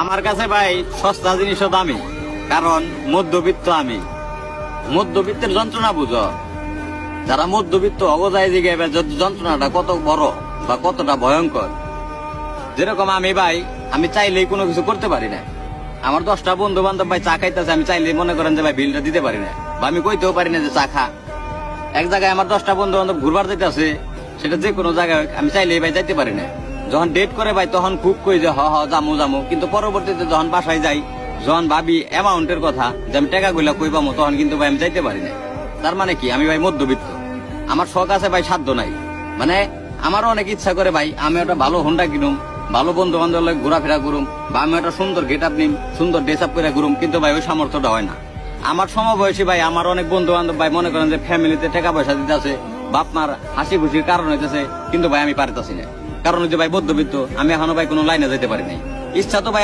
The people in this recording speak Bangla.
আমার কাছে ভাই সস্তা জিনিসও দামি, কারণ মধ্যবিত্ত আমি। মধ্যবিত্তের যন্ত্রণা বুঝো, যারা মধ্যবিত্ত অবজায় দিকে যন্ত্রণাটা কত বড় বা কতটা ভয়ঙ্কর। যেরকম আমি ভাই, আমি চাইলেই কোনো কিছু করতে পারি না। আমার 10টা বন্ধু বান্ধব ভাই চা খাইতেছে, আমি চাইলেই মনে করেন যে ভাই বিলটা দিতে পারি না, বা আমি কইতেও পারি না যে চা খা। এক জায়গায় আমার 10টা বন্ধু বান্ধব ঘুরবার যেতেছে, সেটা যে কোনো জায়গায় আমি চাইলেই ভাই যাইতে পারি না। যখন ডেট করে ভাই তখন খুব কই যে হ জামু জামু, কিন্তু পরবর্তীতে যখন বাসায় যাই, যখন ভাবি অ্যামাউন্টের কথা যে আমি টাকা গুলা কই পাবো, তখন কিন্তু ভাই আমি যাইতে পারি না। তার মানে কি, আমি ভাই মধ্যবিত্ত। আমার শখ আছে ভাই, সাধ্য নাই। মানে আমারও অনেক ইচ্ছা করে ভাই আমি একটা ভালো হোন্ডা কিনুম, ভালো বন্ধু বান্ধব ঘোরাফেরা করুম, বা আমি একটা সুন্দর গেট আপ নিম, সুন্দর ড্রেস আপ করে ঘুরুম, কিন্তু ভাই ওই সামর্থ্যটা হয় না। আমার সমবয়সী ভাই, আমার অনেক বন্ধু বান্ধব ভাই মনে করেন যে ফ্যামিলিতে টাকা পয়সা দিতে আছে, বাপ মার হাসি খুশির কারণ হইতেছে, কিন্তু ভাই আমি পারতেছি না। কারণ হচ্ছে ভাই মধ্যবিত্ত, আমি এখনো ভাই কোনো লাইনে যেতে পারি নাই। ইচ্ছা তো ভাই